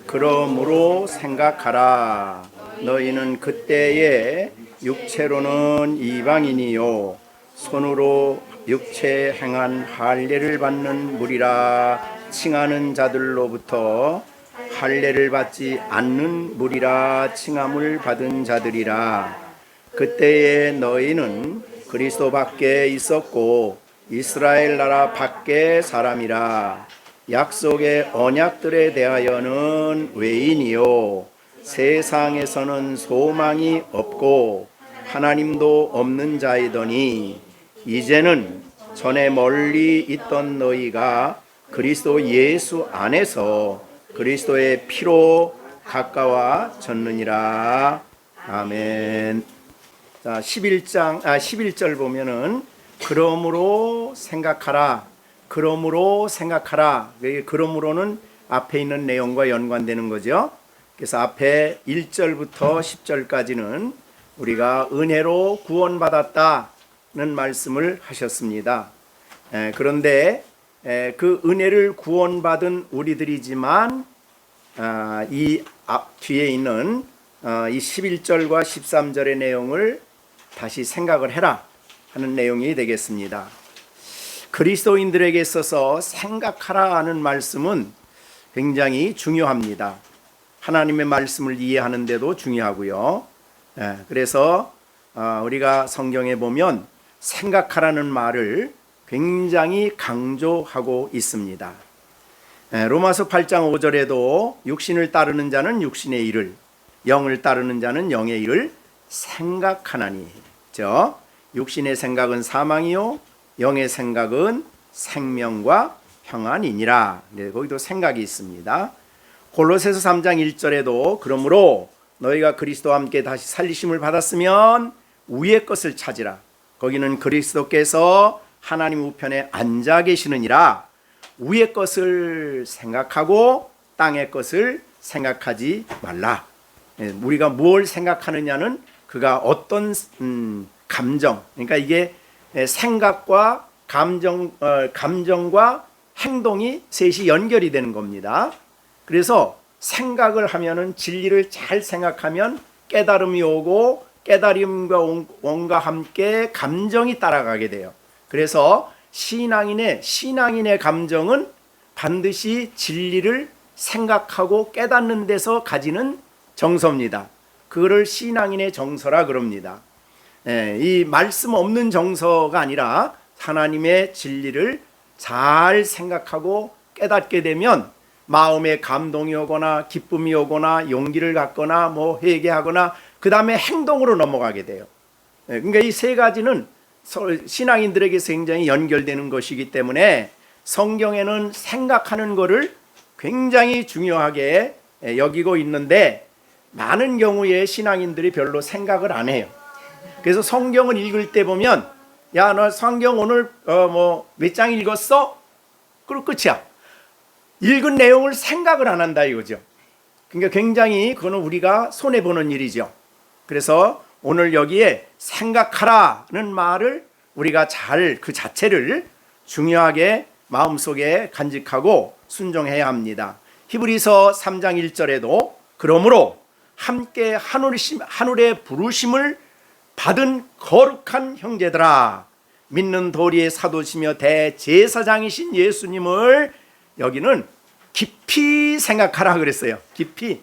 그러므로 생각하라. 너희는 그때에 육체로는 이방인이요 손으로 육체 행한 할례를 받는 무리라 칭하는 자들로부터 할례를 받지 않는 무리라 칭함을 받은 자들이라. 그때에 너희는 그리스도 밖에 있었고 이스라엘 나라 밖에 사람이라. 약속의 언약들에 대하여는 외인이요 세상에서는 소망이 없고 하나님도 없는 자이더니 이제는 전에 멀리 있던 너희가 그리스도 예수 안에서 그리스도의 피로 가까워졌느니라. 아멘. 자, 11절 보면은 그러므로 생각하라. 그러므로 생각하라. 그러므로는 앞에 있는 내용과 연관되는 거죠. 그래서 앞에 1절부터 10절까지는 우리가 은혜로 구원받았다는 말씀을 하셨습니다. 그런데 그 은혜를 구원받은 우리들이지만 이 앞 뒤에 있는 이 11절과 13절의 내용을 다시 생각을 해라 하는 내용이 되겠습니다. 그리스도인들에게 있어서 생각하라 하는 말씀은 굉장히 중요합니다. 하나님의 말씀을 이해하는 데도 중요하고요. 그래서 우리가 성경에 보면 생각하라는 말을 굉장히 강조하고 있습니다. 로마서 8장 5절에도 육신을 따르는 자는 육신의 일을, 영을 따르는 자는 영의 일을 생각하나니. 육신의 생각은 사망이요 영의 생각은 생명과 평안이니라. 거기도 생각이 있습니다. 골로새서 3장 1절에도 그러므로 너희가 그리스도와 함께 다시 살리심을 받았으면 위의 것을 찾으라. 거기는 그리스도께서 하나님 우편에 앉아 계시느니라. 위의 것을 생각하고 땅의 것을 생각하지 말라. 우리가 뭘 생각하느냐는 그가 어떤 감정, 그러니까 이게 생각과 감정과 행동이 셋이 연결이 되는 겁니다. 그래서 생각을 하면은 진리를 잘 생각하면 깨달음이 오고 깨달음과 함께 감정이 따라가게 돼요. 그래서 신앙인의 감정은 반드시 진리를 생각하고 깨닫는 데서 가지는 정서입니다. 그거를 신앙인의 정서라 그럽니다. 이 말씀 없는 정서가 아니라 하나님의 진리를 잘 생각하고 깨닫게 되면 마음에 감동이 오거나 기쁨이 오거나 용기를 갖거나 회개하거나 그 다음에 행동으로 넘어가게 돼요. 그러니까 이 세 가지는 신앙인들에게서 굉장히 연결되는 것이기 때문에 성경에는 생각하는 것을 굉장히 중요하게 여기고 있는데 많은 경우에 신앙인들이 별로 생각을 안 해요. 그래서 성경을 읽을 때 보면 야, 너 성경 오늘 몇 장 읽었어? 그리고 끝이야. 읽은 내용을 생각을 안 한다 이거죠. 그러니까 굉장히 그거는 우리가 손해보는 일이죠. 그래서 오늘 여기에 생각하라는 말을 우리가 잘 그 자체를 중요하게 마음속에 간직하고 순종해야 합니다. 히브리서 3장 1절에도 그러므로 함께 하늘의 부르심을 받은 거룩한 형제들아, 믿는 도리의 사도시며 대제사장이신 예수님을 여기는 깊이 생각하라 그랬어요. 깊이.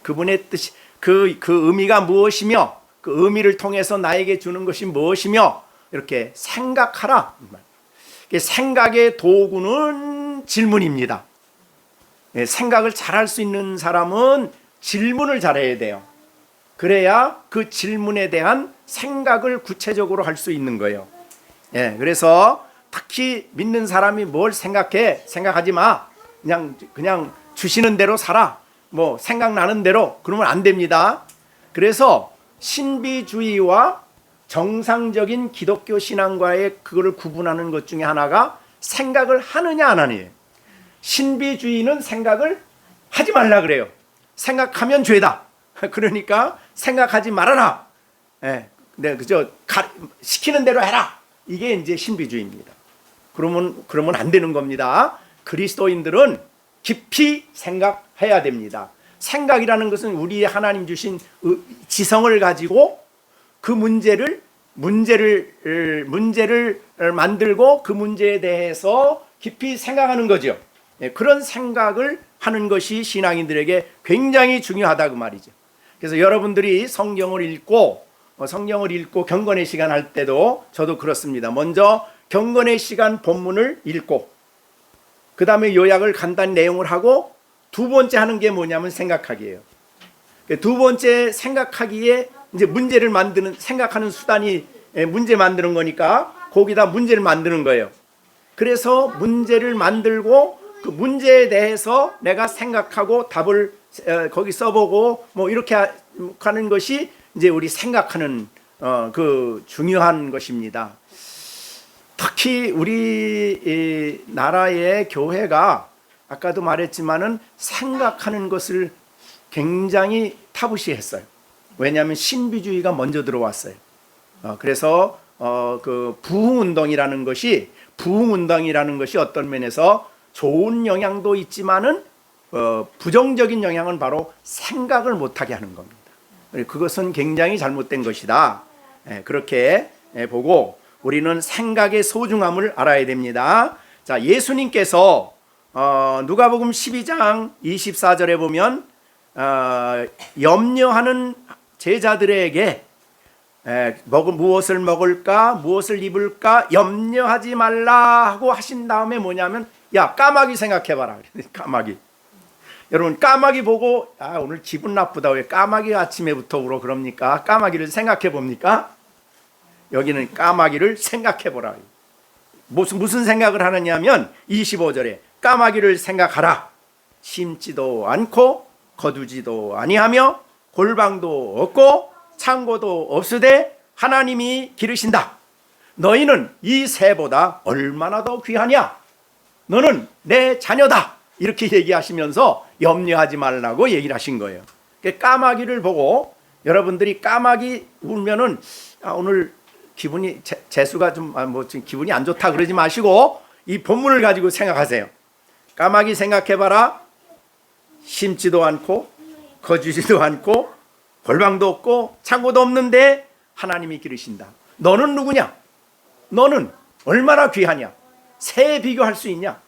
그분의 뜻이 그 의미가 무엇이며 그 의미를 통해서 나에게 주는 것이 무엇이며 이렇게 생각하라. 생각의 도구는 질문입니다. 생각을 잘할 수 있는 사람은 질문을 잘해야 돼요. 그래야 그 질문에 대한 생각을 구체적으로 할 수 있는 거예요. 그래서 특히 믿는 사람이 뭘 생각하지 마. 그냥 주시는 대로 살아. 생각나는 대로. 그러면 안 됩니다. 그래서 신비주의와 정상적인 기독교 신앙과의 그거를 구분하는 것 중에 하나가 생각을 하느냐 안 하느냐. 신비주의는 생각을 하지 말라 그래요. 생각하면 죄다. 그러니까 생각하지 말아라. 그저 시키는 대로 해라. 이게 이제 신비주의입니다. 그러면 안 되는 겁니다. 그리스도인들은 깊이 생각해야 됩니다. 생각이라는 것은 우리 하나님 주신 지성을 가지고 그 문제를 만들고 그 문제에 대해서 깊이 생각하는 거죠. 그런 생각을 하는 것이 신앙인들에게 굉장히 중요하다 그 말이죠. 그래서 여러분들이 성경을 읽고 경건의 시간 할 때도 저도 그렇습니다. 먼저 경건의 시간 본문을 읽고 그 다음에 요약을 간단히 내용을 하고 두 번째 하는 게 뭐냐면 생각하기예요. 두 번째 생각하기에 이제 문제를 생각하는 수단이 문제 만드는 거니까 거기다 문제를 만드는 거예요. 그래서 문제를 만들고 그 문제에 대해서 내가 생각하고 답을 거기 써보고 뭐 이렇게 하는 것이 이제 우리 생각하는 그 중요한 것입니다. 특히 우리 나라의 교회가 아까도 말했지만은 생각하는 것을 굉장히 타부시했어요. 왜냐하면 신비주의가 먼저 들어왔어요. 그래서 그 부흥운동이라는 것이 어떤 면에서 좋은 영향도 있지만은 부정적인 영향은 바로 생각을 못하게 하는 겁니다. 그것은 굉장히 잘못된 것이다. 그렇게 보고 우리는 생각의 소중함을 알아야 됩니다. 자, 예수님께서 누가복음 12장 24절에 보면 염려하는 제자들에게 무엇을 먹을까 무엇을 입을까 염려하지 말라 하고 하신 다음에 뭐냐면 야 까마귀 생각해봐라. 까마귀. 여러분 까마귀 보고 오늘 기분 나쁘다 왜 까마귀가 아침에부터 울어 그럽니까? 까마귀를 생각해 봅니까? 여기는 까마귀를 생각해 보라. 무슨 생각을 하느냐면 25절에 까마귀를 생각하라. 심지도 않고 거두지도 아니하며 골방도 없고 창고도 없으되 하나님이 기르신다. 너희는 이 새보다 얼마나 더 귀하냐? 너는 내 자녀다. 이렇게 얘기하시면서 염려하지 말라고 얘기를 하신 거예요. 까마귀를 보고 여러분들이 까마귀 울면은 오늘 기분이 재수가 좀 기분이 안 좋다 그러지 마시고 이 본문을 가지고 생각하세요. 까마귀 생각해봐라. 심지도 않고 거주지도 않고 골방도 없고 창고도 없는데 하나님이 기르신다. 너는 누구냐? 너는 얼마나 귀하냐? 새에 비교할 수 있냐?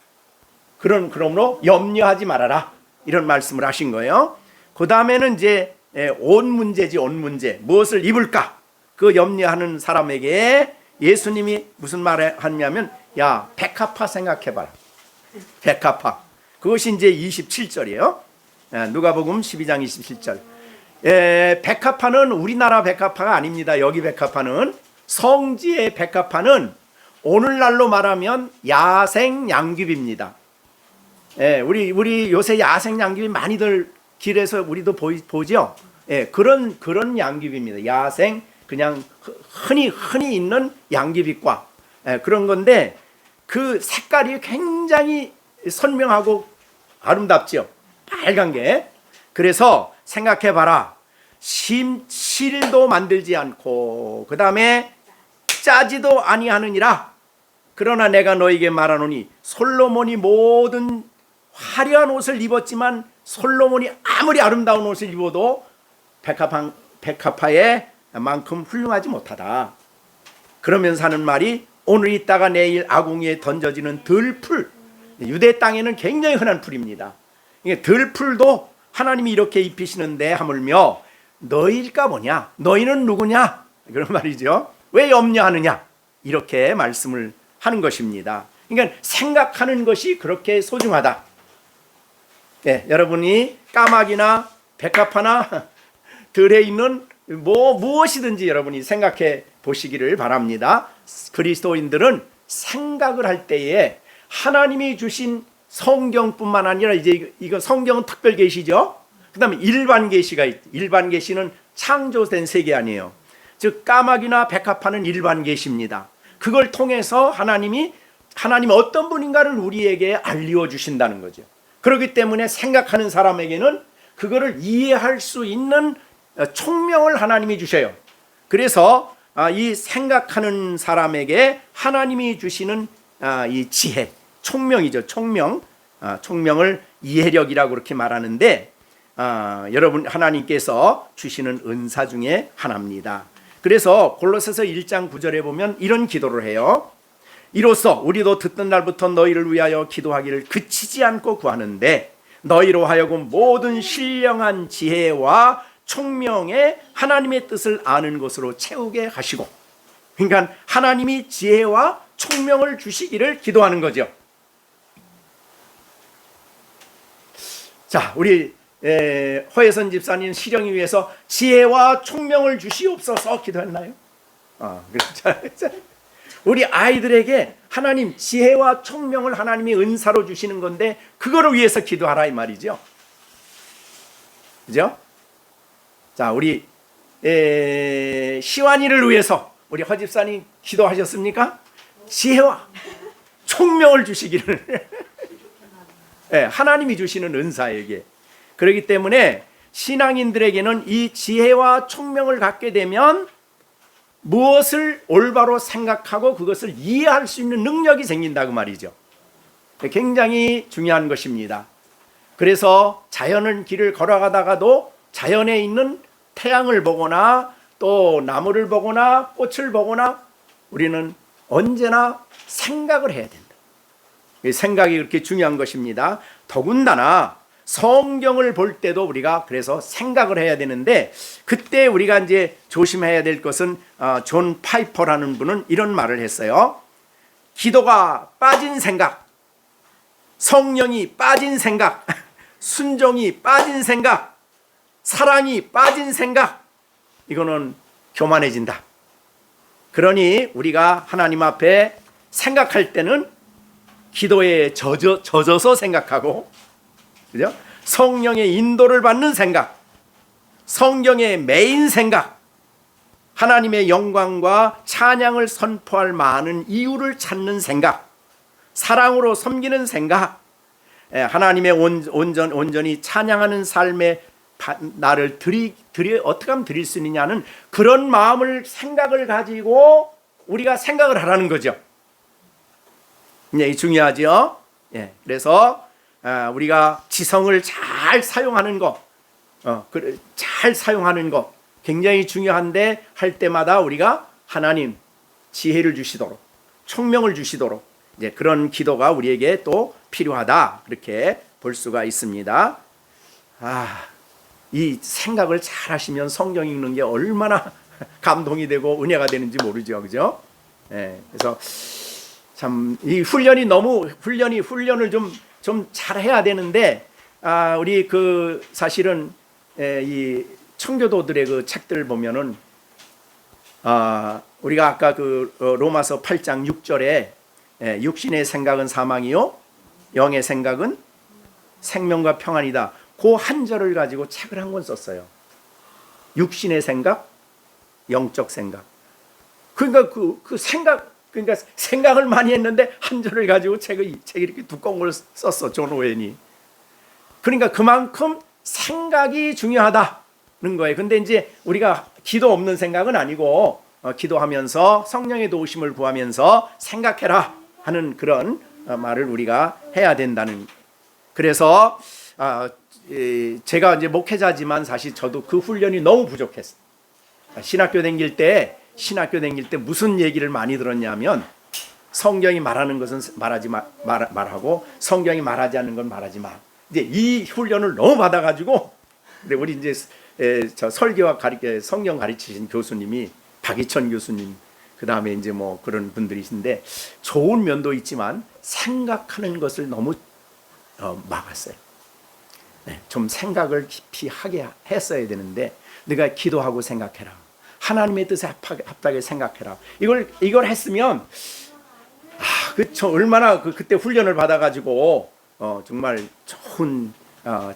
그러므로 염려하지 말아라. 이런 말씀을 하신 거예요. 그 다음에는 이제 온 문제지, 온 문제. 무엇을 입을까? 그 염려하는 사람에게 예수님이 무슨 말을 하냐면 야 백합화 생각해봐라. 백합화. 그것이 이제 27절이에요. 누가복음 12장 27절. 백합화는 우리나라 백합화가 아닙니다. 여기 백합화는 성지의 백합화는 오늘날로 말하면 야생 양귀비입니다. 우리 요새 야생 양귀비 많이들 길에서 우리도 보죠. 그런 양귀비입니다. 야생 그냥 흔히 있는 양귀비과 그런 건데 그 색깔이 굉장히 선명하고 아름답죠. 빨간 게. 그래서 생각해봐라. 실도 만들지 않고 그 다음에 짜지도 아니하느니라. 그러나 내가 너에게 말하노니 솔로몬이 모든 화려한 옷을 입었지만 솔로몬이 아무리 아름다운 옷을 입어도 백합화에 만큼 훌륭하지 못하다. 그러면서 하는 말이 오늘 있다가 내일 아궁이에 던져지는 들풀. 유대 땅에는 굉장히 흔한 풀입니다. 이게 들풀도 하나님이 이렇게 입히시는데 하물며 너희일까 뭐냐? 너희는 누구냐? 그런 말이죠. 왜 염려하느냐? 이렇게 말씀을 하는 것입니다. 그러니까 생각하는 것이 그렇게 소중하다. 여러분이 까마귀나 백합화나 들에 있는 무엇이든지 여러분이 생각해 보시기를 바랍니다. 그리스도인들은 생각을 할 때에 하나님이 주신 성경뿐만 아니라 이거 성경은 특별 계시죠. 그다음에 일반 계시가 일반 계시는 창조된 세계 아니에요. 즉 까마귀나 백합화는 일반 계시입니다. 그걸 통해서 하나님 어떤 분인가를 우리에게 알려 주신다는 거죠. 그렇기 때문에 생각하는 사람에게는 그거를 이해할 수 있는 총명을 하나님이 주셔요. 그래서 이 생각하는 사람에게 하나님이 주시는 이 지혜, 총명이죠. 총명을 이해력이라고 그렇게 말하는데 여러분 하나님께서 주시는 은사 중에 하나입니다. 그래서 골로새서 1장 9절에 보면 이런 기도를 해요. 이로써 우리도 듣던 날부터 너희를 위하여 기도하기를 그치지 않고 구하는데 너희로 하여금 모든 신령한 지혜와 총명에 하나님의 뜻을 아는 것으로 채우게 하시고, 그러니까 하나님이 지혜와 총명을 주시기를 기도하는 거죠. 자, 우리 허예선 집사님 실령이 위해서 지혜와 총명을 주시옵소서 기도했나요? 그렇죠. 우리 아이들에게 하나님 지혜와 총명을 하나님이 은사로 주시는 건데 그거를 위해서 기도하라 이 말이죠. 그죠? 자, 우리 시완이를 위해서 우리 허 집사님 기도하셨습니까? 지혜와 총명을 주시기를 하나님이 주시는 은사에게. 그렇기 때문에 신앙인들에게는 이 지혜와 총명을 갖게 되면 무엇을 올바로 생각하고 그것을 이해할 수 있는 능력이 생긴다고 말이죠. 굉장히 중요한 것입니다. 그래서 자연은 길을 걸어가다가도 자연에 있는 태양을 보거나 또 나무를 보거나 꽃을 보거나 우리는 언제나 생각을 해야 된다. 생각이 그렇게 중요한 것입니다. 더군다나 성경을 볼 때도 우리가 그래서 생각을 해야 되는데, 그때 우리가 이제 조심해야 될 것은 존 파이퍼라는 분은 이런 말을 했어요. 기도가 빠진 생각, 성령이 빠진 생각, 순종이 빠진 생각, 사랑이 빠진 생각, 이거는 교만해진다. 그러니 우리가 하나님 앞에 생각할 때는 기도에 젖어서 생각하고, 그죠? 성령의 인도를 받는 생각, 성경의 메인 생각, 하나님의 영광과 찬양을 선포할 많은 이유를 찾는 생각, 사랑으로 섬기는 생각, 하나님의 온전히 찬양하는 삶에 나를 어떻게 하면 드릴 수 있느냐는 그런 마음을 생각을 가지고 우리가 생각을 하라는 거죠. 중요하죠. 그래서 우리가 지성을 잘 사용하는 것, 잘 사용하는 것 굉장히 중요한데, 할 때마다 우리가 하나님 지혜를 주시도록, 총명을 주시도록 이제 그런 기도가 우리에게 또 필요하다, 그렇게 볼 수가 있습니다. 이 생각을 잘 하시면 성경 읽는 게 얼마나 감동이 되고 은혜가 되는지 모르죠, 그죠? 그래서 참 이 훈련을 좀 잘해야 되는데, 우리 사실은 이 청교도들의 그 책들 보면은 우리가 아까 로마서 8장 6절에 육신의 생각은 사망이요 영의 생각은 생명과 평안이다. 그 한 절을 가지고 책을 한 권 썼어요. 육신의 생각, 영적 생각. 그러니까 그러니까 생각을 많이 했는데 한 절을 가지고 책이 이렇게 두꺼운 걸 썼어, 존 오웬이. 그러니까 그만큼 생각이 중요하다는 거예요. 근데 이제 우리가 기도 없는 생각은 아니고 기도하면서 성령의 도우심을 구하면서 생각해라 하는 그런 말을 우리가 해야 된다는. 그래서 제가 이제 목회자지만 사실 저도 그 훈련이 너무 부족했어요. 신학교 다닐 때 무슨 얘기를 많이 들었냐면, 성경이 말하는 것은 말하고 성경이 말하지 않는 건 말하지 마. 이제 이 훈련을 너무 받아가지고, 근데 우리 이제 저 설교와 성경 가르치신 교수님이 박이천 교수님, 그 다음에 이제 뭐 그런 분들이신데 좋은 면도 있지만 생각하는 것을 너무 막았어요. 좀 생각을 깊이 하게 했어야 되는데, 네가 기도하고 생각해라. 하나님의 뜻에 합당하게 생각해라. 이걸 했으면 그쵸, 얼마나 그때 훈련을 받아가지고 정말 좋은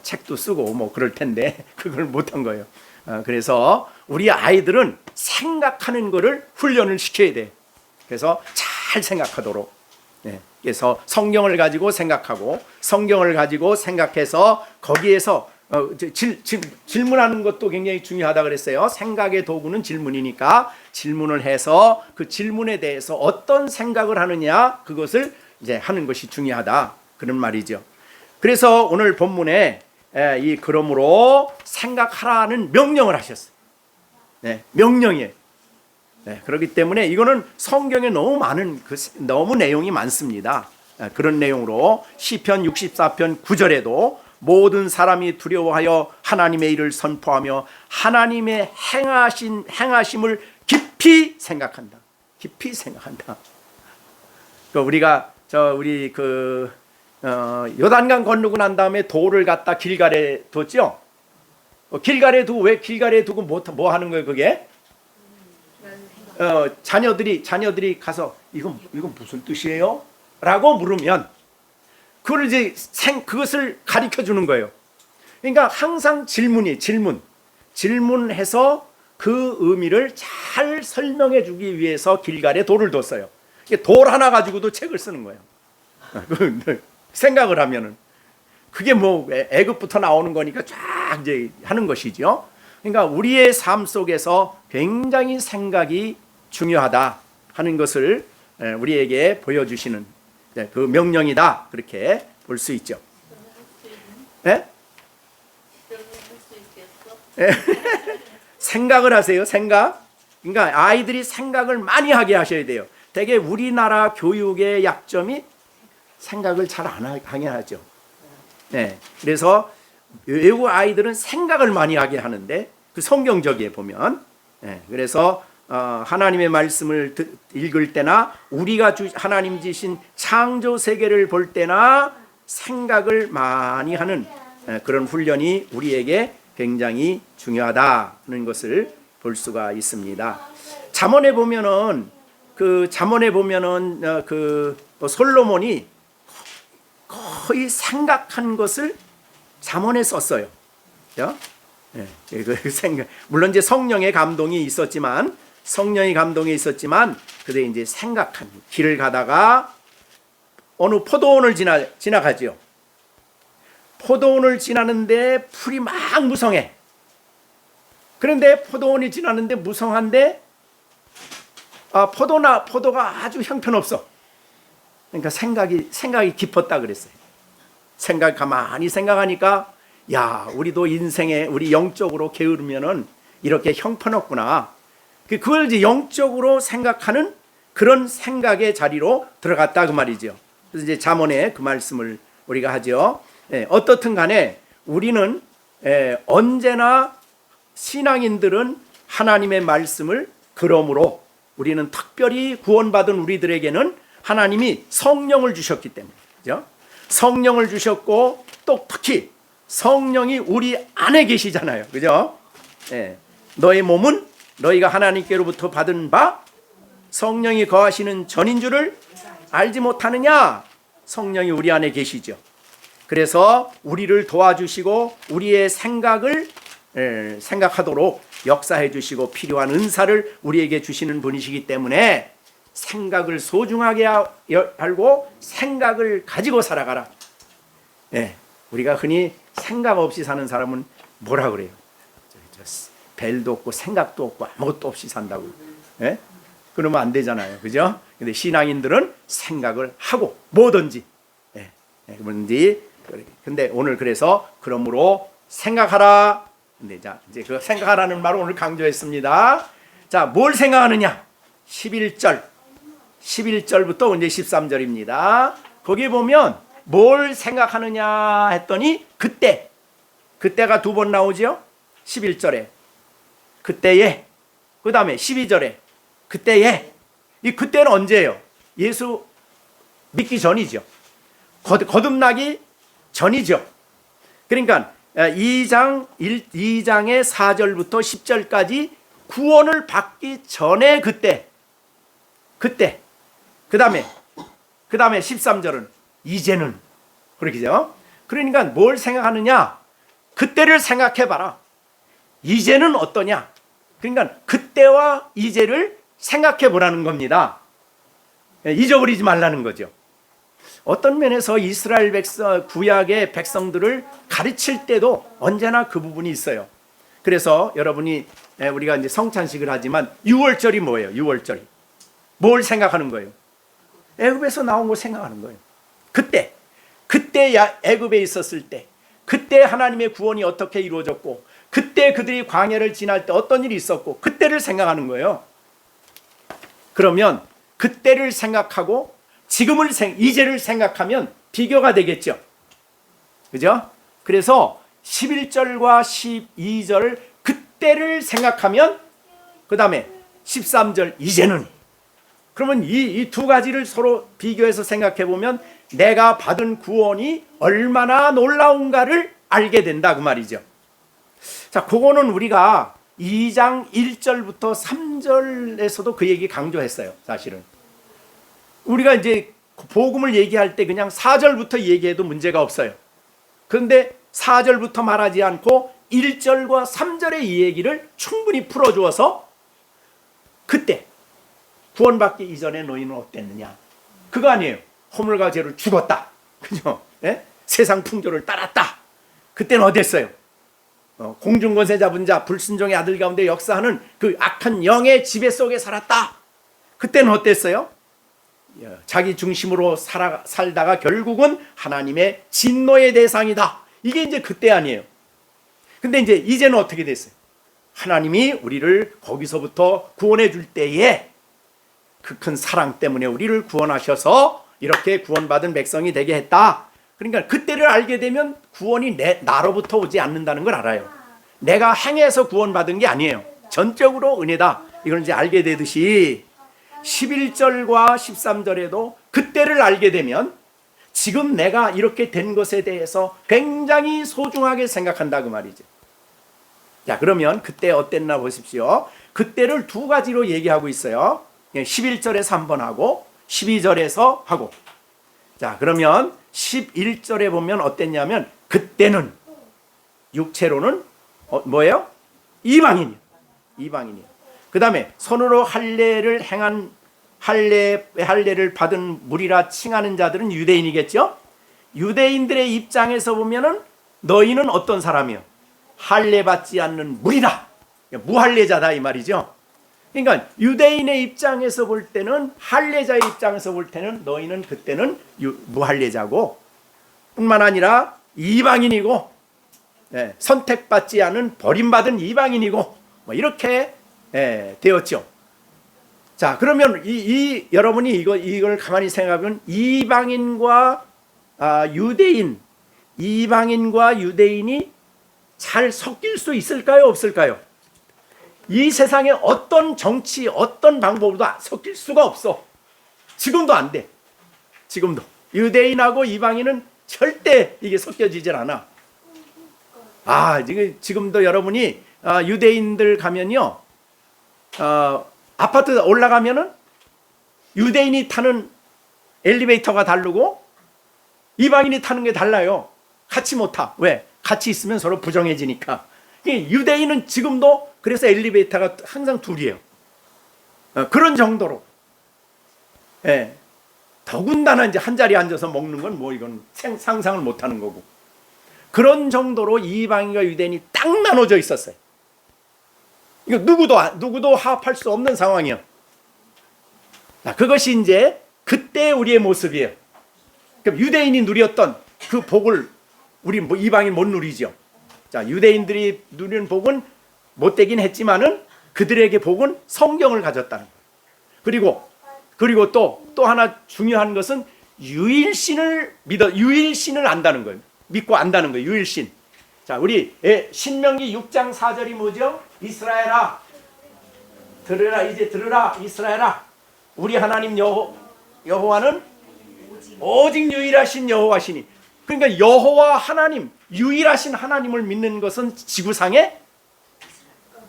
책도 쓰고 뭐 그럴 텐데 그걸 못한 거예요. 그래서 우리 아이들은 생각하는 거를 훈련을 시켜야 돼. 그래서 잘 생각하도록. 그래서 성경을 가지고 생각하고, 성경을 가지고 생각해서 거기에서 질문하는 것도 굉장히 중요하다 그랬어요. 생각의 도구는 질문이니까 질문을 해서 그 질문에 대해서 어떤 생각을 하느냐, 그것을 이제 하는 것이 중요하다, 그런 말이죠. 그래서 오늘 본문에 이 그러므로 생각하라는 명령을 하셨어요. 네, 명령이에요. 네, 그렇기 때문에 이거는 성경에 너무 많은 너무 내용이 많습니다. 그런 내용으로 시편 64편 9절에도 모든 사람이 두려워하여 하나님의 일을 선포하며 하나님의 행하심을 깊이 생각한다. 깊이 생각한다. 우리가 우리 요단강 건너고 난 다음에 돌을 갖다 길갈에 뒀죠. 길갈에 두고 왜 길갈에 두고 뭐 하는 거예요? 그게 자녀들이 가서 이건 무슨 뜻이에요? 라고 물으면 그걸 이제 그것을 가르쳐 주는 거예요. 그러니까 항상 질문해서 그 의미를 잘 설명해 주기 위해서 길갈에 돌을 뒀어요. 돌 하나 가지고도 책을 쓰는 거예요. 생각을 하면은 그게 뭐 애굽부터 나오는 거니까 쫙 이제 하는 것이죠. 그러니까 우리의 삶 속에서 굉장히 생각이 중요하다 하는 것을 우리에게 보여주시는 그 명령이다, 그렇게 볼 수 있죠. 네? 생각을 하세요. 생각. 그러니까 아이들이 생각을 많이 하게 하셔야 돼요. 되게 우리나라 교육의 약점이 생각을 잘 안 하게 하죠. 네. 그래서 외국 아이들은 생각을 많이 하게 하는데 그 성경적에 보면 그래서 하나님의 말씀을 읽을 때나 우리가 하나님 주신 창조 세계를 볼 때나 생각을 많이 하는 그런 훈련이 우리에게 굉장히 중요하다는 것을 볼 수가 있습니다. 잠언에 보면은 솔로몬이 거의 생각한 것을 잠언에 썼어요. 물론 이제 성령의 감동이 있었지만 그때 이제 생각한 길을 가다가 어느 포도원을 지나가죠. 포도원을 지나는데 풀이 막 무성해. 그런데 포도원이 지나는데 무성한데 포도가 아주 형편없어. 그러니까 생각이 깊었다 그랬어요. 가만히 생각하니까 우리도 인생에 우리 영적으로 게으르면은 이렇게 형편없구나. 그걸 이제 영적으로 생각하는 그런 생각의 자리로 들어갔다 그 말이죠. 그래서 이제 잠언에 그 말씀을 우리가 하죠. 어떻든 간에 우리는 언제나 신앙인들은 하나님의 말씀을 그러므로 우리는 특별히 구원받은 우리들에게는 하나님이 성령을 주셨기 때문에 그죠? 성령을 주셨고 또 특히 성령이 우리 안에 계시잖아요. 그죠? 너의 몸은 너희가 하나님께로부터 받은 바 성령이 거하시는 전인 줄을 알지 못하느냐? 성령이 우리 안에 계시죠. 그래서 우리를 도와주시고 우리의 생각하도록 역사해 주시고 필요한 은사를 우리에게 주시는 분이시기 때문에 생각을 소중하게 알고 생각을 가지고 살아가라. 우리가 흔히 생각 없이 사는 사람은 뭐라 그래요? 벨도 없고 생각도 없고 아무것도 없이 산다고. 그러면 안 되잖아요. 그죠? 근데 신앙인들은 생각을 하고 뭐든지. 근데 오늘 그래서 그러므로 생각하라. 근데 이제 그 생각하라는 말을 오늘 강조했습니다. 자, 뭘 생각하느냐? 11절부터 이제 13절입니다. 거기 보면 뭘 생각하느냐 했더니 그때가 두 번 나오죠. 11절에 그때에, 그 다음에 12절에 그때에. 이 그때는 언제예요? 예수 믿기 전이죠. 거듭나기 전이죠. 그러니까 2장의 4절부터 10절까지 구원을 받기 전에 그때. 그 다음에 13절은 이제는. 그렇게죠. 그러니까 뭘 생각하느냐? 그때를 생각해봐라. 이제는 어떠냐? 그러니까 그때와 이제를 생각해보라는 겁니다. 잊어버리지 말라는 거죠. 어떤 면에서 이스라엘 구약의 백성들을 가르칠 때도 언제나 그 부분이 있어요. 그래서 여러분이 우리가 이제 성찬식을 하지만 6월절이 뭐예요? 6월절이 뭘 생각하는 거예요? 애굽에서 나온 걸 생각하는 거예요. 그때 애굽에 있었을 때, 그때 하나님의 구원이 어떻게 이루어졌고, 그때 그들이 광야를 지날 때 어떤 일이 있었고, 그때를 생각하는 거예요. 그러면 그때를 생각하고 이제를 생각하면 비교가 되겠죠. 그죠? 그래서 11절과 12절 그때를 생각하면, 그 다음에 13절 이제는, 그러면 이 두 가지를 서로 비교해서 생각해 보면 내가 받은 구원이 얼마나 놀라운가를 알게 된다 그 말이죠. 자, 그거는 우리가 2장 1절부터 3절에서도 그 얘기 강조했어요. 사실은 우리가 이제 복음을 얘기할 때 그냥 4절부터 얘기해도 문제가 없어요. 그런데 4절부터 말하지 않고 1절과 3절의 이 얘기를 충분히 풀어주어서 그때 구원받기 이전에 너희는 어땠느냐, 그거 아니에요. 허물과 죄를 죽었다, 그죠? 예? 세상 풍조를 따랐다. 그때는 어땠어요? 공중권세 잡은 자, 불순종의 아들 가운데 역사하는 그 악한 영의 지배 속에 살았다. 그때는 어땠어요? 자기 중심으로 살다가 결국은 하나님의 진노의 대상이다. 이게 이제 그때 아니에요. 근데 이제는 어떻게 됐어요? 하나님이 우리를 거기서부터 구원해 줄 때에 그 큰 사랑 때문에 우리를 구원하셔서 이렇게 구원받은 백성이 되게 했다. 그러니까 그때를 알게 되면 구원이 나로부터 오지 않는다는 걸 알아요. 내가 행해서 구원받은 게 아니에요. 전적으로 은혜다. 이걸 이제 알게 되듯이 11절과 13절에도 그때를 알게 되면 지금 내가 이렇게 된 것에 대해서 굉장히 소중하게 생각한다 그 말이죠. 자, 그러면 그때 어땠나 보십시오. 그때를 두 가지로 얘기하고 있어요. 11절에서 한 번 하고 12절에서 하고. 자, 그러면 11절에 보면 어땠냐면 그때는 육체로는 뭐예요? 이방인이요. 그 다음에 손으로 할례를 행한 할례를 받은 무리라 칭하는 자들은 유대인이겠죠. 유대인들의 입장에서 보면은 너희는 어떤 사람이요? 할례 받지 않는 무리다, 무할례자다 이 말이죠. 그러니까 유대인의 입장에서 볼 때는, 할례자의 입장에서 볼 때는 너희는 그때는 무할례자고, 뿐만 아니라 이방인이고, 선택받지 않은 버림받은 이방인이고, 뭐 이렇게 되었죠. 자, 그러면 여러분이 이걸 가만히 생각하면 이방인과 유대인이 잘 섞일 수 있을까요, 없을까요? 이 세상에 어떤 정치, 어떤 방법으로도 섞일 수가 없어. 지금도 안 돼. 지금도 유대인하고 이방인은 절대 이게 섞여지질 않아. 지금도 여러분이 유대인들 가면요, 아파트 올라가면은 유대인이 타는 엘리베이터가 다르고 이방인이 타는 게 달라요. 같이 못 타. 왜? 같이 있으면 서로 부정해지니까. 유대인은 지금도 그래서 엘리베이터가 항상 둘이에요. 그런 정도로. 더군다나 이제 한 자리에 앉아서 먹는 건 뭐 이건 상상을 못 하는 거고. 그런 정도로 이방인과 유대인이 딱 나눠져 있었어요. 이거 누구도 화합할 수 없는 상황이에요. 그것이 이제 그때 우리의 모습이에요. 그럼 유대인이 누렸던 그 복을 우리 이방인 못 누리죠. 자, 유대인들이 누리는 복은 못되긴 했지만은 그들에게 복은 성경을 가졌다는 거예요. 그리고 또 하나 중요한 것은 유일신을 안다는 거예요. 믿고 안다는 거예요. 유일신. 자, 우리 신명기 6장 4절이 뭐죠? 이스라엘아, 들으라, 이제 들으라, 이스라엘아, 우리 하나님 여호와는 오직 유일하신 여호와시니. 그러니까 여호와 하나님, 유일하신 하나님을 믿는 것은 지구상에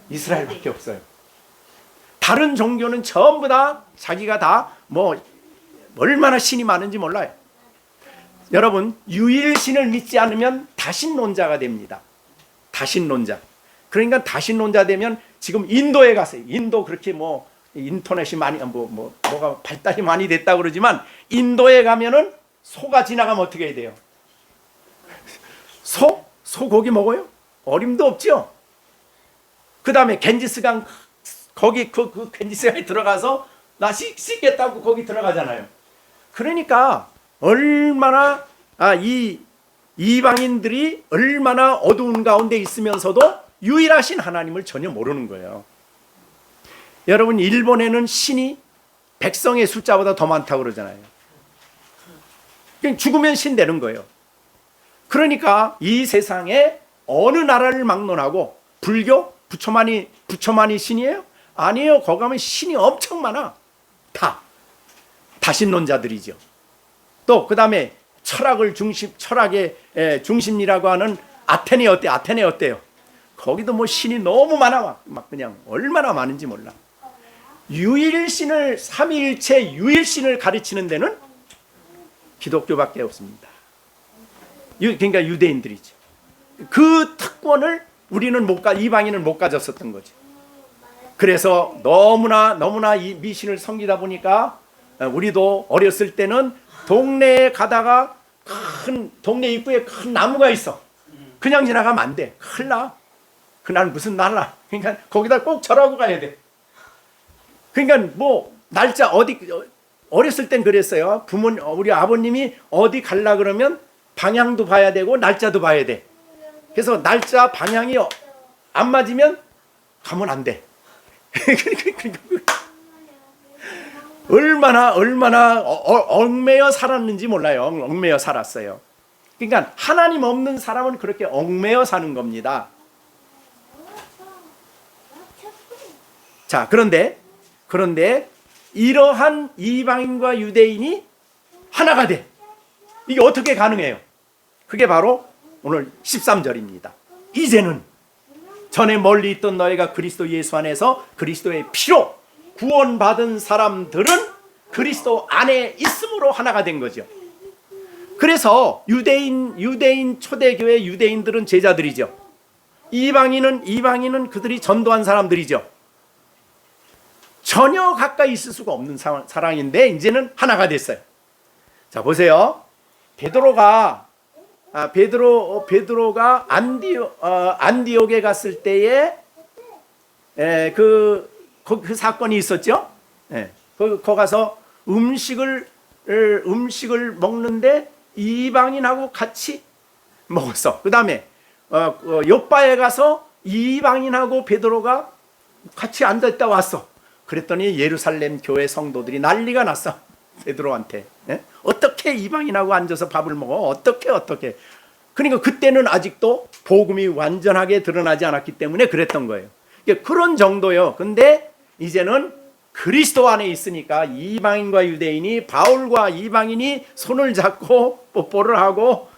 이스라엘밖에 없어요. 다른 종교는 전부 다 자기가 다 얼마나 신이 많은지 몰라요. 여러분, 유일신을 믿지 않으면 다신론자가 됩니다. 다신론자. 그러니까 다신론자 되면 지금 인도에 가세요. 인도 그렇게 인터넷이 많이 뭐가 발달이 많이 됐다 그러지만 인도에 가면은 소가 지나가면 어떻게 해야 돼요? 소 고기 먹어요? 어림도 없죠. 그 다음에 겐지스강, 거기 그 겐지스강에 들어가서 나 씻겠다고 거기 들어가잖아요. 그러니까 얼마나 이 이방인들이 얼마나 어두운 가운데 있으면서도 유일하신 하나님을 전혀 모르는 거예요. 여러분, 일본에는 신이 백성의 숫자보다 더 많다고 그러잖아요. 그냥 죽으면 신 되는 거예요. 그러니까 이 세상에 어느 나라를 막론하고 불교? 부처만이 신이에요? 아니에요. 거기 가면 신이 엄청 많아. 다신론자들이죠. 또 그 다음에 철학의 중심이라고 하는 아테네 어때요? 거기도 뭐 신이 너무 많아. 막 그냥 얼마나 많은지 몰라. 유일신을, 삼위일체 유일신을 가르치는 데는 기독교밖에 없습니다. 그러니까 유대인들이죠. 그 특권을 우리는 이방인은 못 가졌었던 거죠. 그래서 너무나 이 미신을 섬기다 보니까 우리도 어렸을 때는 동네에 가다가 동네 입구에 큰 나무가 있어. 그냥 지나가면 안 돼. 큰일 나. 그날 무슨 날라. 그러니까 거기다 꼭 절하고 가야 돼. 그러니까 뭐 날짜 어렸을 땐 그랬어요. 우리 아버님이 어디 갈라 그러면 방향도 봐야 되고 날짜도 봐야 돼. 그래서 날짜 방향이 안 맞으면 가면 안 돼. 얼마나 얽매여 살았는지 몰라요. 얽매여 살았어요. 그러니까 하나님 없는 사람은 그렇게 얽매여 사는 겁니다. 자, 그런데 이러한 이방인과 유대인이 하나가 돼. 이게 어떻게 가능해요? 그게 바로 오늘 13절입니다. 이제는 전에 멀리 있던 너희가 그리스도 예수 안에서 그리스도의 피로 구원받은 사람들은 그리스도 안에 있음으로 하나가 된 거죠. 그래서 유대인 초대교회 유대인들은 제자들이죠. 이방인은 그들이 전도한 사람들이죠. 전혀 가까이 있을 수가 없는 사랑인데 이제는 하나가 됐어요. 자, 보세요. 베드로가 안디옥에 갔을 때에 그 사건이 있었죠. 거기 가서 음식을 먹는데 이방인하고 같이 먹었어. 그 다음에 요바에 가서 이방인하고 베드로가 같이 앉아있다 왔어. 그랬더니 예루살렘 교회 성도들이 난리가 났어. 베드로한테. 어떻게 이방인하고 앉아서 밥을 먹어? 어떻게. 그러니까 그때는 아직도 복음이 완전하게 드러나지 않았기 때문에 그랬던 거예요. 그런 정도요. 근데 이제는 그리스도 안에 있으니까 이방인과 유대인이, 바울과 이방인이 손을 잡고 뽀뽀를 하고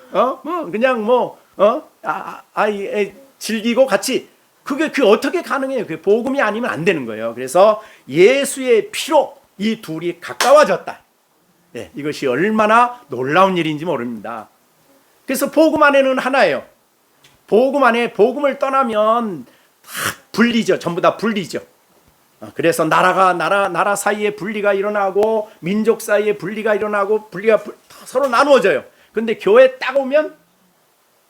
즐기고 같이, 그게 어떻게 가능해요? 그게 복음이 아니면 안 되는 거예요. 그래서 예수의 피로 이 둘이 가까워졌다. 이것이 얼마나 놀라운 일인지 모릅니다. 그래서 복음 안에는 하나예요. 복음을 떠나면 다 분리죠. 전부 다 분리죠. 그래서 나라 사이에 분리가 일어나고 민족 사이에 분리가 일어나고 서로 나누어져요. 근데 교회 딱 오면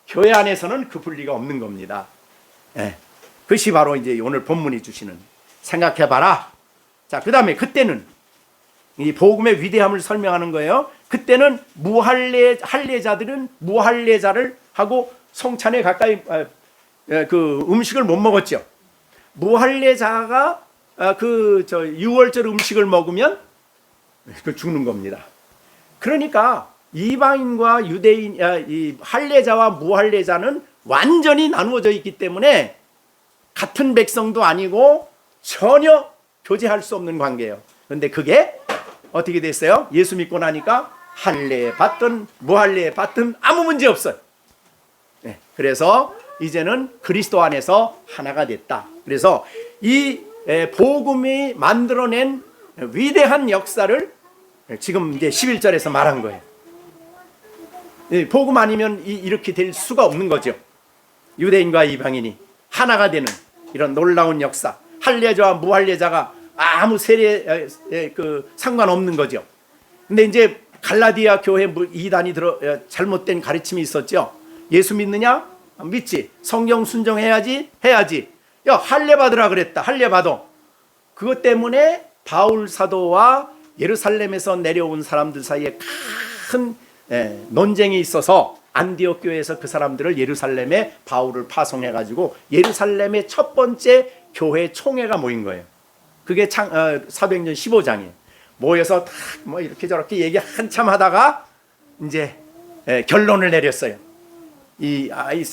교회 안에서는 그 분리가 없는 겁니다. 그것이 바로 이제 오늘 본문이 주시는, 생각해봐라. 자, 그 다음에 그때는 이 복음의 위대함을 설명하는 거예요. 그때는 할례자들은 무할례자를 하고 성찬에 가까이 그 음식을 못 먹었죠. 무할례자가 유월절 음식을 먹으면 죽는 겁니다. 그러니까 이방인과 유대인, 이 할례자와 무할례자는 완전히 나누어져 있기 때문에 같은 백성도 아니고 전혀 교제할 수 없는 관계예요. 그런데 그게 어떻게 됐어요? 예수 믿고 나니까 할례 받든 무할례 받든 아무 문제 없어요. 그래서 이제는 그리스도 안에서 하나가 됐다. 그래서 이 복음이 만들어낸 위대한 역사를 지금 이제 11절에서 말한 거예요. 복음 아니면 이렇게 될 수가 없는 거죠. 유대인과 이방인이 하나가 되는 이런 놀라운 역사. 할례자와 무할례자가 아무 세례 상관없는 거죠. 근데 이제 갈라디아 교회 이단이 잘못된 가르침이 있었죠. 예수 믿느냐? 믿지. 성경 순종해야지. 야, 할례 받으라 그랬다. 할례 받아. 그것 때문에 바울 사도와 예루살렘에서 내려온 사람들 사이에 큰 논쟁이 있어서 안디옥 교회에서 그 사람들을 예루살렘에 바울을 파송해 가지고 예루살렘의 첫 번째 교회 총회가 모인 거예요. 그게 사도행전 15장이에요. 모여서 다 뭐 이렇게 저렇게 얘기 한참 하다가 이제 결론을 내렸어요. 이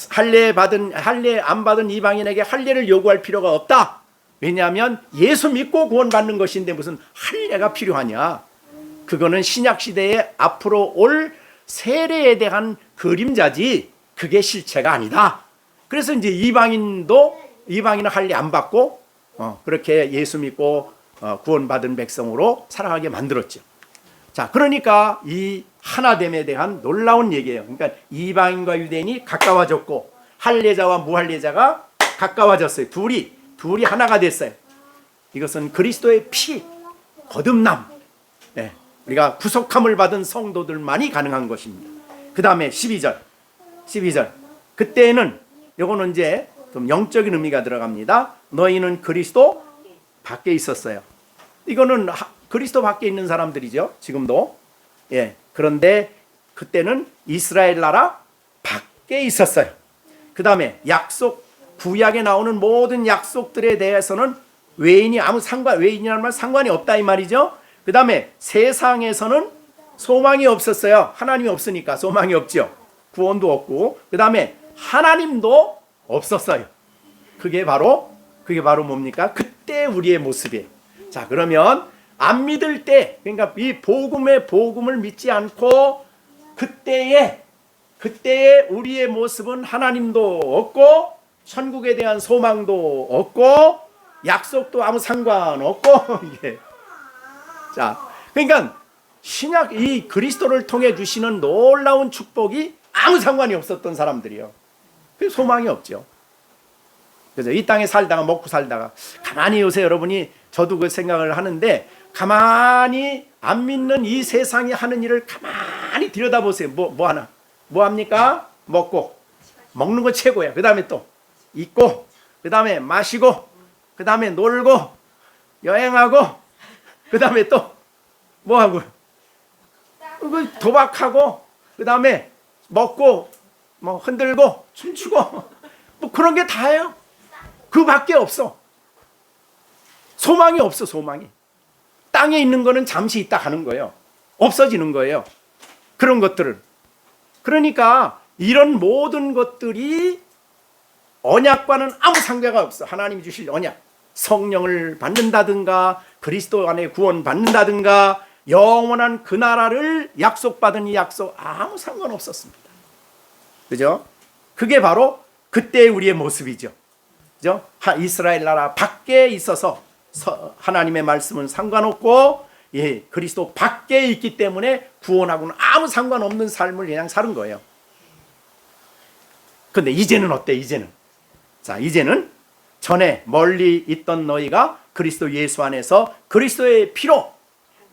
할례 안 받은 이방인에게 할례를 요구할 필요가 없다. 왜냐하면 예수 믿고 구원받는 것인데 무슨 할례가 필요하냐. 그거는 신약 시대에 앞으로 올 세례에 대한 그림자지 그게 실체가 아니다. 그래서 이제 이방인은 할례 안 받고 그렇게 예수 믿고 구원받은 백성으로 살아가게 만들었죠. 자, 그러니까 이 하나됨에 대한 놀라운 얘기예요. 그러니까 이방인과 유대인이 가까워졌고 할례자와 무할례자가 가까워졌어요. 둘이 하나가 됐어요. 이것은 그리스도의 피, 거듭남, 우리가 구속함을 받은 성도들만이 가능한 것입니다. 그 다음에 12절. 그때는 요거는 이제 좀 영적인 의미가 들어갑니다. 너희는 그리스도 밖에 있었어요. 이거는 그리스도 밖에 있는 사람들이죠. 지금도. 그런데 그때는 이스라엘 나라 밖에 있었어요. 그 다음에 구약에 나오는 모든 약속들에 대해서는 외인이라는 말 상관이 없다 이 말이죠. 그 다음에 세상에서는 소망이 없었어요. 하나님이 없으니까 소망이 없죠. 구원도 없고. 그 다음에 하나님도 없었어요. 그게 바로 뭡니까? 그때 우리의 모습이에요. 자, 그러면 안 믿을 때, 그러니까 이 복음을 믿지 않고 그때의 우리의 모습은 하나님도 없고 천국에 대한 소망도 없고 약속도 아무 상관없고 이게. 자, 그러니까 신약 이 그리스도를 통해 주시는 놀라운 축복이 아무 상관이 없었던 사람들이요. 그 소망이 없죠. 그래서 이 땅에 살다가 먹고 살다가 가만히 요새 여러분이 저도 그 생각을 하는데 가만히 안 믿는 이 세상이 하는 일을 가만히 들여다보세요. 뭐 하나? 뭐 합니까? 먹는 거 최고야. 그 다음에 또 입고, 그 다음에 마시고, 그 다음에 놀고, 여행하고, 그 다음에 또 뭐 하고? 도박하고, 그 다음에 먹고, 뭐 흔들고, 춤추고, 뭐 그런 게 다예요. 그 밖에 없어. 소망이 없어, 소망이. 땅에 있는 거는 잠시 있다 가는 거예요. 없어지는 거예요. 그런 것들은. 그러니까 이런 모든 것들이 언약과는 아무 상관가 없어. 하나님이 주실 언약. 성령을 받는다든가 그리스도 안에 구원 받는다든가 영원한 그 나라를 약속받은 이 약속 아무 상관없었습니다. 그죠? 그게 바로 그때 우리의 모습이죠. 그죠? 이스라엘 나라 밖에 있어서 하나님의 말씀은 상관없고 그리스도 밖에 있기 때문에 구원하고는 아무 상관없는 삶을 그냥 사는 거예요. 근데 이제는 어때? 이제는 전에 멀리 있던 너희가 그리스도 예수 안에서 그리스도의 피로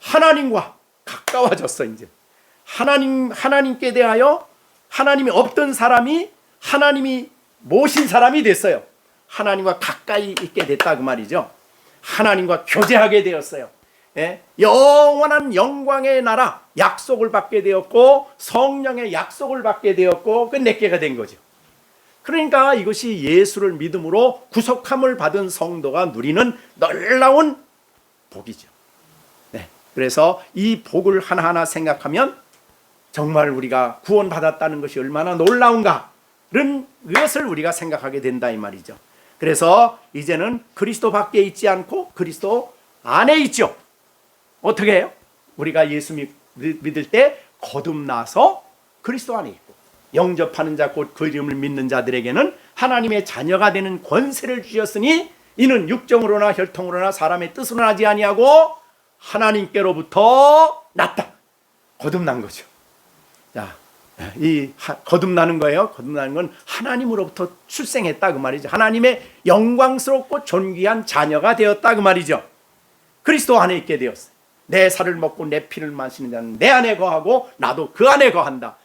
하나님과 가까워졌어. 이제 하나님께 대하여 하나님이 없던 사람이 하나님이 모신 사람이 됐어요. 하나님과 가까이 있게 됐다 그 말이죠. 하나님과 교제하게 되었어요. 영원한 영광의 나라 약속을 받게 되었고 성령의 약속을 받게 되었고 그 내게가 된 거죠. 그러니까 이것이 예수를 믿음으로 구속함을 받은 성도가 누리는 놀라운 복이죠. 그래서 이 복을 하나하나 생각하면 정말 우리가 구원받았다는 것이 얼마나 놀라운가는 이것을 우리가 생각하게 된다 이 말이죠. 그래서 이제는 그리스도 밖에 있지 않고 그리스도 안에 있죠. 어떻게 해요? 우리가 예수 믿을 때 거듭나서 그리스도 안에 있고 영접하는 자 곧 그 이름을 믿는 자들에게는 하나님의 자녀가 되는 권세를 주셨으니 이는 육정으로나 혈통으로나 사람의 뜻으로 나지 아니하고 하나님께로부터 났다. 거듭난 거죠. 자, 이 거듭나는 거예요. 거듭나는 건 하나님으로부터 출생했다 그 말이죠. 하나님의 영광스럽고 존귀한 자녀가 되었다 그 말이죠. 그리스도 안에 있게 되었어요. 내 살을 먹고 내 피를 마시는 자는 내 안에 거하고 나도 그 안에 거한다.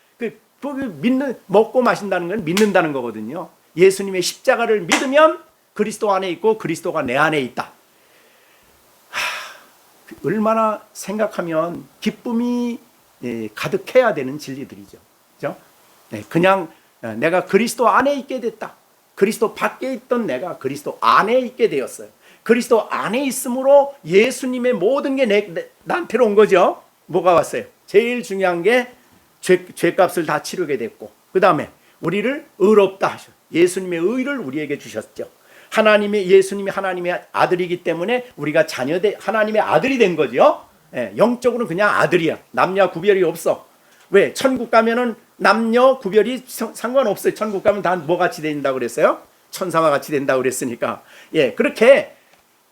먹고 마신다는 건 믿는다는 거거든요. 예수님의 십자가를 믿으면 그리스도 안에 있고 그리스도가 내 안에 있다. 얼마나 생각하면 기쁨이 가득해야 되는 진리들이죠. 그죠? 그냥 내가 그리스도 안에 있게 됐다. 그리스도 밖에 있던 내가 그리스도 안에 있게 되었어요. 그리스도 안에 있으므로 예수님의 모든 게 나한테로 온 거죠. 뭐가 왔어요? 제일 중요한 게 죄값을 다 치르게 됐고, 그 다음에 우리를 의롭다 하셨어요. 예수님의 의를 우리에게 주셨죠. 예수님이 하나님의 아들이기 때문에 우리가 하나님의 아들이 된 거죠. 영적으로는 그냥 아들이야. 남녀 구별이 없어. 왜? 천국 가면은 남녀 구별이 상관없어요. 천국 가면 다 뭐 같이 된다고 그랬어요? 천사와 같이 된다고 그랬으니까. 그렇게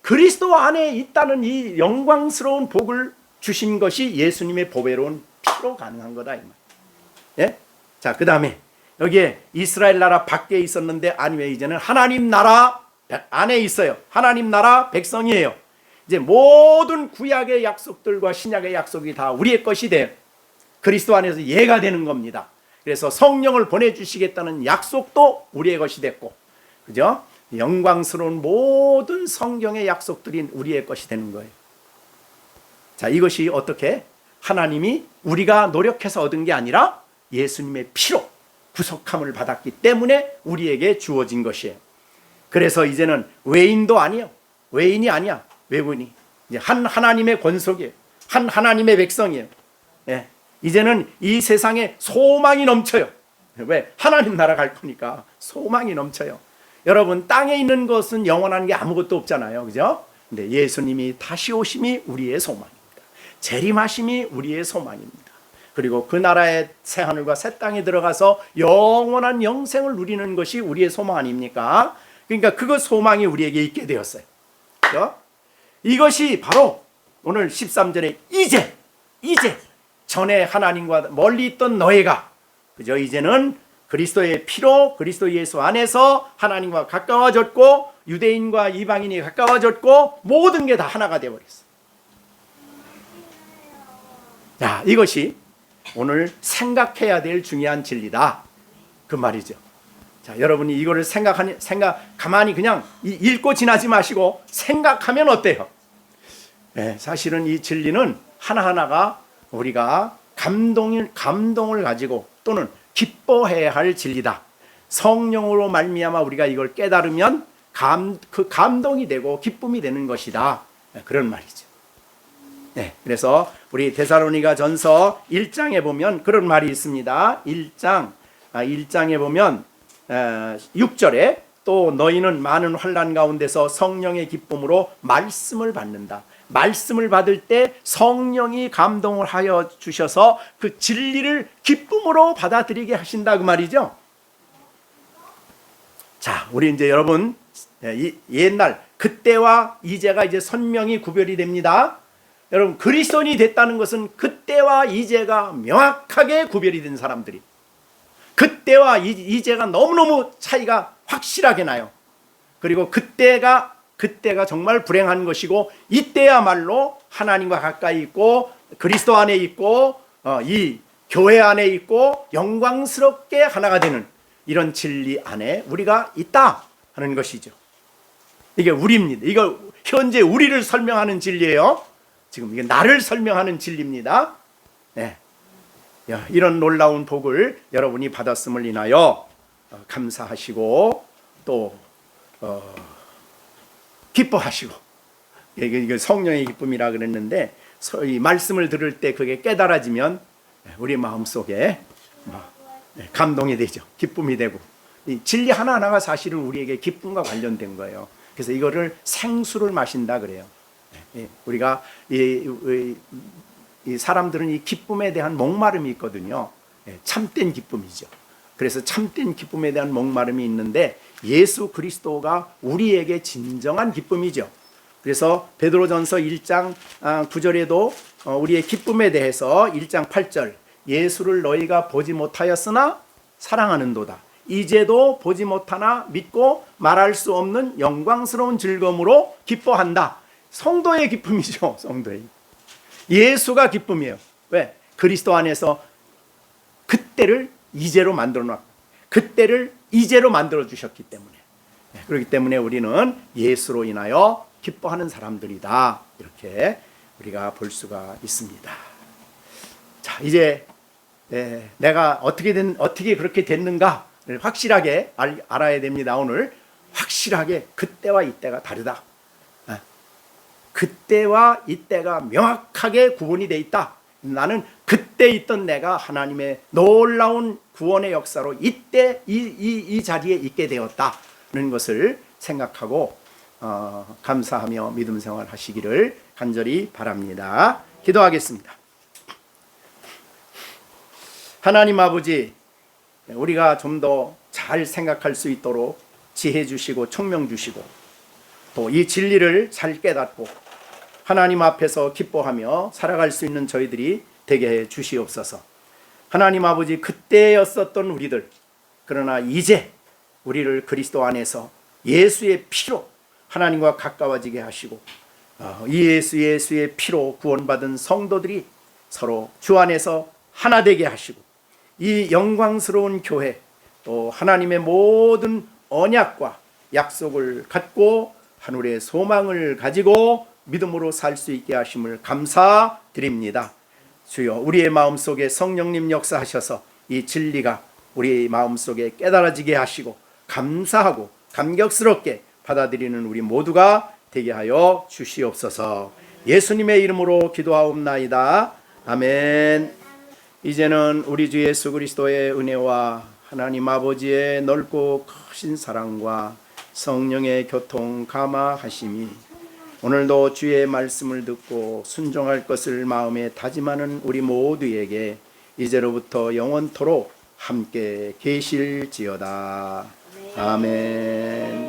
그리스도 안에 있다는 이 영광스러운 복을 주신 것이 예수님의 보배로운 피로 가능한 거다, 이 말. 자, 그 다음에 여기에 이스라엘 나라 밖에 있었는데 아니면 이제는 하나님 나라 안에 있어요. 하나님 나라 백성이에요. 이제 모든 구약의 약속들과 신약의 약속이 다 우리의 것이 돼. 그리스도 안에서 예가 되는 겁니다. 그래서 성령을 보내주시겠다는 약속도 우리의 것이 됐고, 그죠? 영광스러운 모든 성경의 약속들이 우리의 것이 되는 거예요. 자, 이것이 어떻게? 하나님이 우리가 노력해서 얻은 게 아니라 예수님의 피로 구속함을 받았기 때문에 우리에게 주어진 것이에요. 그래서 이제는 외인도 아니에요. 외인이 아니야. 외국인이. 이제 하나님의 권속이에요. 하나님의 백성이에요. 이제는 이 세상에 소망이 넘쳐요. 왜? 하나님 나라 갈 거니까 소망이 넘쳐요. 여러분, 땅에 있는 것은 영원한 게 아무것도 없잖아요. 그죠? 근데 예수님이 다시 오심이 우리의 소망입니다. 재림하심이 우리의 소망입니다. 그리고 그 나라의 새 하늘과 새 땅에 들어가서 영원한 영생을 누리는 것이 우리의 소망 아닙니까? 그러니까 그 소망이 우리에게 있게 되었어요. 그죠? 이것이 바로 오늘 13절에 이제 전에 하나님과 멀리 있던 너희가, 그죠? 이제는 그리스도의 피로 그리스도 예수 안에서 하나님과 가까워졌고 유대인과 이방인이 가까워졌고 모든 게 다 하나가 되어버렸어. 자, 이것이 오늘 생각해야 될 중요한 진리다, 그 말이죠. 자, 여러분이 이거를 가만히 그냥 읽고 지나지 마시고 생각하면 어때요? 사실은 이 진리는 하나하나가 우리가 감동을 가지고 또는 기뻐해야 할 진리다. 성령으로 말미암아 우리가 이걸 깨달으면 그 감동이 되고 기쁨이 되는 것이다. 그런 말이죠. 그래서 우리 데살로니가 전서 1장에 보면 그런 말이 있습니다. 1장에 보면 6절에 또 너희는 많은 환난 가운데서 성령의 기쁨으로 말씀을 받는다. 말씀을 받을 때 성령이 감동을 하여 주셔서 그 진리를 기쁨으로 받아들이게 하신다, 그 말이죠. 자, 우리 이제 여러분 옛날 그때와 이제가 이제 선명히 구별이 됩니다. 여러분, 그리스도인이 됐다는 것은 그때와 이제가 명확하게 구별이 된 사람들이, 그때와 이제가 너무너무 차이가 확실하게 나요. 그리고 그때가 정말 불행한 것이고 이때야말로 하나님과 가까이 있고 그리스도 안에 있고 이 교회 안에 있고 영광스럽게 하나가 되는 이런 진리 안에 우리가 있다 하는 것이죠. 이게 우리입니다. 이거 현재 우리를 설명하는 진리예요. 지금 이게 나를 설명하는 진리입니다. 이런 놀라운 복을 여러분이 받았음을 인하여 감사하시고 또 기뻐하시고, 이게 성령의 기쁨이라 그랬는데 이 말씀을 들을 때 그게 깨달아지면 우리 마음속에 감동이 되죠. 기쁨이 되고, 이 진리 하나하나가 사실은 우리에게 기쁨과 관련된 거예요. 그래서 이거를 생수를 마신다 그래요. 우리가 이 사람들은 이 기쁨에 대한 목마름이 있거든요. 참된 기쁨이죠. 그래서 참된 기쁨에 대한 목마름이 있는데 예수 그리스도가 우리에게 진정한 기쁨이죠. 그래서 베드로전서 1장 9절에도 우리의 기쁨에 대해서 1장 8절 예수를 너희가 보지 못하였으나 사랑하는도다. 이제도 보지 못하나 믿고 말할 수 없는 영광스러운 즐거움으로 기뻐한다. 성도의 기쁨이죠. 성도의. 예수가 기쁨이에요. 왜? 그리스도 안에서 그때를 이제로 만들어놨고 그때를 이제로 만들어 주셨기 때문에, 그렇기 때문에 우리는 예수로 인하여 기뻐하는 사람들이다, 이렇게 우리가 볼 수가 있습니다. 자, 이제 내가 어떻게 그렇게 됐는가를 확실하게 알아야 됩니다. 오늘 확실하게 그때와 이때가 다르다. 그때와 이때가 명확하게 구분이 돼 있다. 나는 그때 있던 내가 하나님의 놀라운 구원의 역사로 이때 이 자리에 있게 되었다는 것을 생각하고 감사하며 믿음 생활 하시기를 간절히 바랍니다. 기도하겠습니다. 하나님 아버지, 우리가 좀 더 잘 생각할 수 있도록 지혜 주시고 총명 주시고 또 이 진리를 잘 깨닫고 하나님 앞에서 기뻐하며 살아갈 수 있는 저희들이 되게 해 주시옵소서. 하나님 아버지, 그때였었던 우리들, 그러나 이제 우리를 그리스도 안에서 예수의 피로 하나님과 가까워지게 하시고 이 예수의 피로 구원받은 성도들이 서로 주 안에서 하나 되게 하시고 이 영광스러운 교회 또 하나님의 모든 언약과 약속을 갖고 하늘의 소망을 가지고 믿음으로 살 수 있게 하심을 감사드립니다. 주여, 우리의 마음속에 성령님 역사하셔서 이 진리가 우리 마음속에 깨달아지게 하시고 감사하고 감격스럽게 받아들이는 우리 모두가 되게 하여 주시옵소서. 예수님의 이름으로 기도하옵나이다. 아멘. 이제는 우리 주 예수 그리스도의 은혜와 하나님 아버지의 넓고 크신 사랑과 성령의 교통 감화하심이 오늘도 주의 말씀을 듣고 순종할 것을 마음에 다짐하는 우리 모두에게 이제로부터 영원토록 함께 계실지어다. 아멘.